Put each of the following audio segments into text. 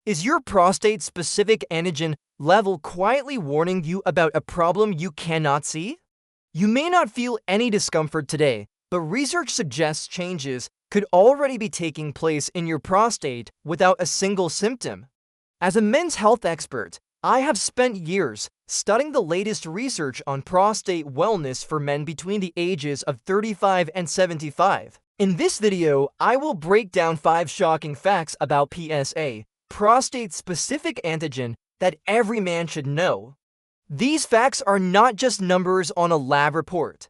Is your prostate specific antigen level quietly warning you about a problem you cannot see? You may not feel any discomfort today, but research suggests changes could already be taking place in your prostate without a single symptom. As a men's health expert, I have spent years studying the latest research on prostate wellness for men between the ages of 35 and 75. In this video, I will break down 5 shocking facts about PSA, prostate specific antigen, that every man should know. These facts are not just numbers on a lab report.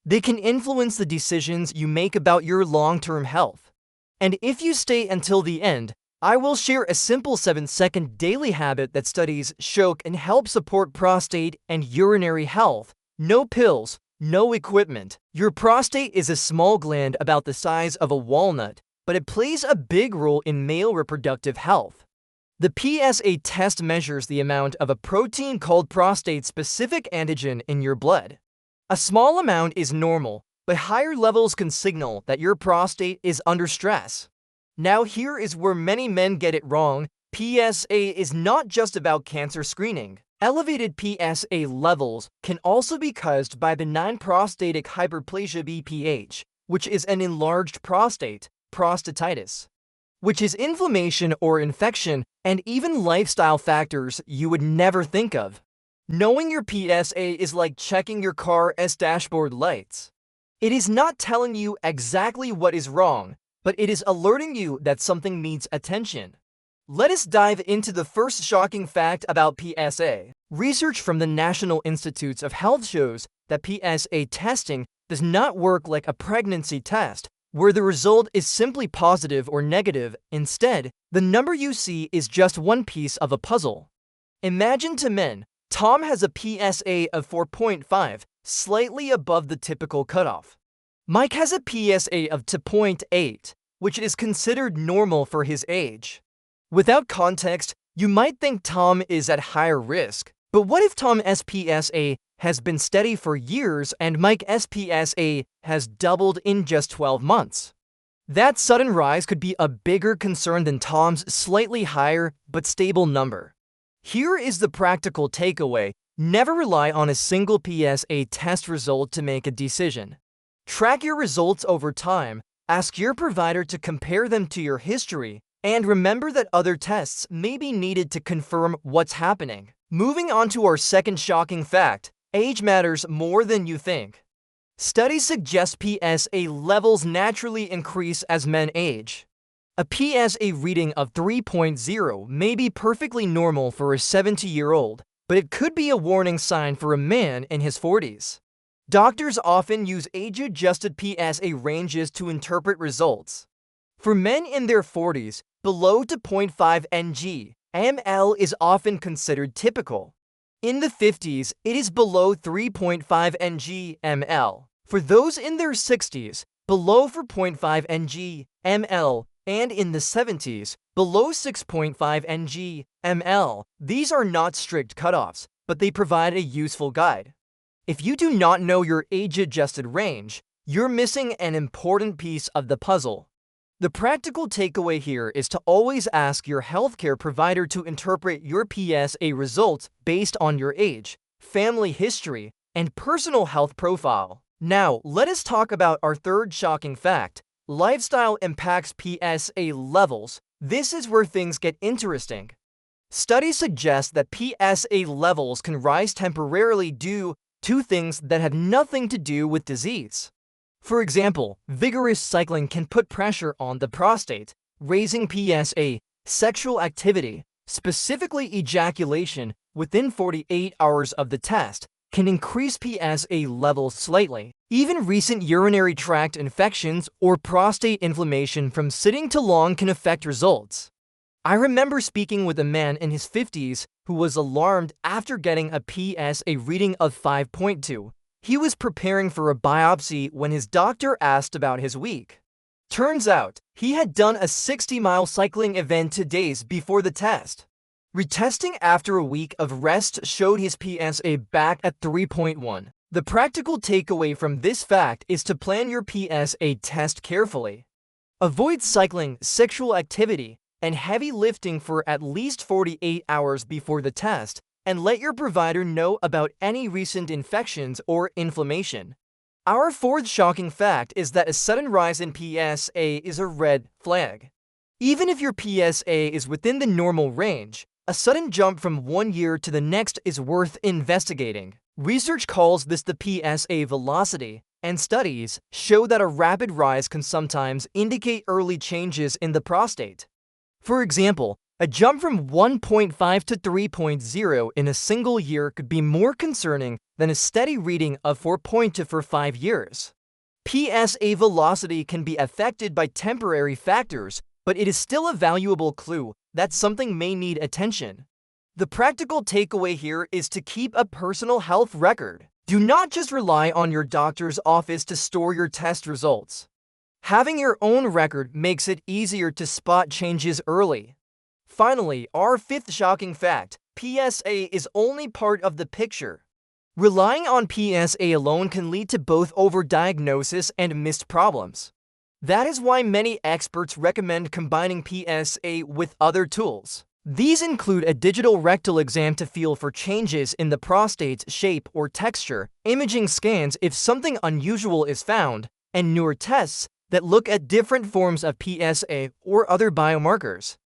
They can influence the decisions you make about your long-term health. And if you stay until the end, I will share a simple 7-second daily habit that studies show can help support prostate and urinary health. No pills, no equipment. Your prostate is a small gland about the size of a walnut, but it plays a big role in male reproductive health. The PSA test measures the amount of a protein called prostate specific antigen in your blood. A small amount is normal, but higher levels can signal that your prostate is under stress. Now here is where many men get it wrong. PSA is not just about cancer screening. Elevated PSA levels can also be caused by benign prostatic hyperplasia BPH, which is an enlarged prostate, prostatitis, which is inflammation or infection, and even lifestyle factors you would never think of. Knowing your PSA is like checking your car's dashboard lights. It is not telling you exactly what is wrong, but it is alerting you that something needs attention. Let us dive into the first shocking fact about PSA. Research from the National Institutes of Health shows that PSA testing does not work like a pregnancy test, where the result is simply positive or negative. Instead, the number you see is just one piece of a puzzle. Imagine to men, Tom has a PSA of 4.5, slightly above the typical cutoff. Mike has a PSA of 2.8, which is considered normal for his age. Without context, you might think Tom is at higher risk. But what if Tom's PSA has been steady for years and Mike's PSA has doubled in just 12 months? That sudden rise could be a bigger concern than Tom's slightly higher but stable number. Here is the practical takeaway. Never rely on a single PSA test result to make a decision. Track your results over time, ask your provider to compare them to your history, and remember that other tests may be needed to confirm what's happening. Moving on to our second shocking fact, age matters more than you think. Studies suggest PSA levels naturally increase as men age. A PSA reading of 3.0 may be perfectly normal for a 70-year-old, but it could be a warning sign for a man in his 40s. Doctors often use age-adjusted PSA ranges to interpret results. For men in their 40s, below 2.5 ng/ml is often considered typical. In the 50s, it is below 3.5 ng/ml. For those in their 60s, below 4.5 ng/ml, and in the 70s, below 6.5 ng/ml. These are not strict cutoffs, but they provide a useful guide. If you do not know your age-adjusted range, you're missing an important piece of the puzzle. The practical takeaway here is to always ask your healthcare provider to interpret your PSA results based on your age, family history, and personal health profile. Now, let us talk about our third shocking fact. Lifestyle impacts PSA levels. This is where things get interesting. Studies suggest that PSA levels can rise temporarily due to things that have nothing to do with disease. For example, vigorous cycling can put pressure on the prostate, raising PSA. Sexual activity, specifically ejaculation, within 48 hours of the test, can increase PSA levels slightly. Even recent urinary tract infections or prostate inflammation from sitting too long can affect results. I remember speaking with a man in his 50s who was alarmed after getting a PSA reading of 5.2. He was preparing for a biopsy when his doctor asked about his week. Turns out, he had done a 60-mile cycling event 2 days before the test. Retesting after a week of rest showed his PSA back at 3.1. The practical takeaway from this fact is to plan your PSA test carefully. Avoid cycling, sexual activity, and heavy lifting for at least 48 hours before the test, and let your provider know about any recent infections or inflammation. Our fourth shocking fact is that a sudden rise in PSA is a red flag. Even if your PSA is within the normal range, a sudden jump from one year to the next is worth investigating. Research calls this the PSA velocity, and studies show that a rapid rise can sometimes indicate early changes in the prostate. For example, a jump from 1.5 to 3.0 in a single year could be more concerning than a steady reading of 4.2 for 5 years. PSA velocity can be affected by temporary factors, but it is still a valuable clue that something may need attention. The practical takeaway here is to keep a personal health record. Do not just rely on your doctor's office to store your test results. Having your own record makes it easier to spot changes early. Finally, our fifth shocking fact: PSA is only part of the picture. Relying on PSA alone can lead to both overdiagnosis and missed problems. That is why many experts recommend combining PSA with other tools. These include a digital rectal exam to feel for changes in the prostate's shape or texture, imaging scans if something unusual is found, and newer tests that look at different forms of PSA or other biomarkers.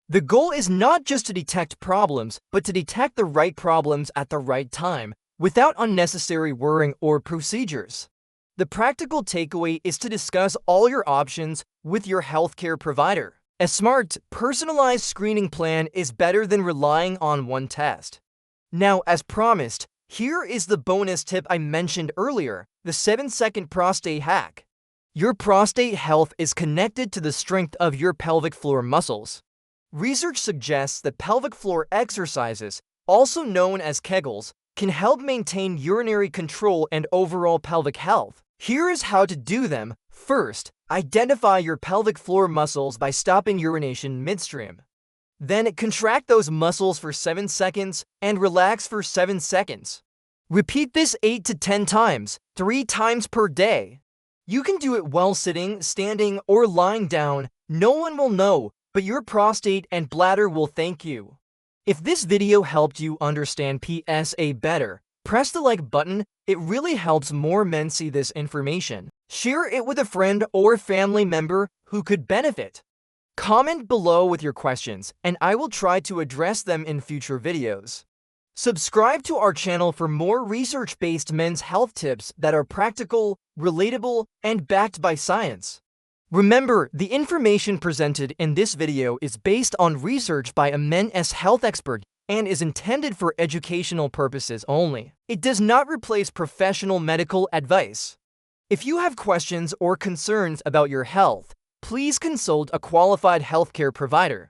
The goal is not just to detect problems, but to detect the right problems at the right time, without unnecessary worrying or procedures. The practical takeaway is to discuss all your options with your healthcare provider. A smart, personalized screening plan is better than relying on one test. Now, as promised, here is the bonus tip I mentioned earlier, the 7-second prostate hack. Your prostate health is connected to the strength of your pelvic floor muscles. Research suggests that pelvic floor exercises, also known as Kegels, can help maintain urinary control and overall pelvic health. Here is how to do them. First, identify your pelvic floor muscles by stopping urination midstream. Then contract those muscles for 7 seconds and relax for 7 seconds. Repeat this 8 to 10 times, 3 times per day. You can do it while sitting, standing, or lying down. No one will know, but your prostate and bladder will thank you. If this video helped you understand PSA better, press the like button. It really helps more men see this information. Share it with a friend or family member who could benefit. Comment below with your questions, and I will try to address them in future videos. Subscribe to our channel for more research-based men's health tips that are practical, relatable, and backed by science. Remember, the information presented in this video is based on research by a men's health expert and is intended for educational purposes only. It does not replace professional medical advice. If you have questions or concerns about your health, please consult a qualified healthcare provider.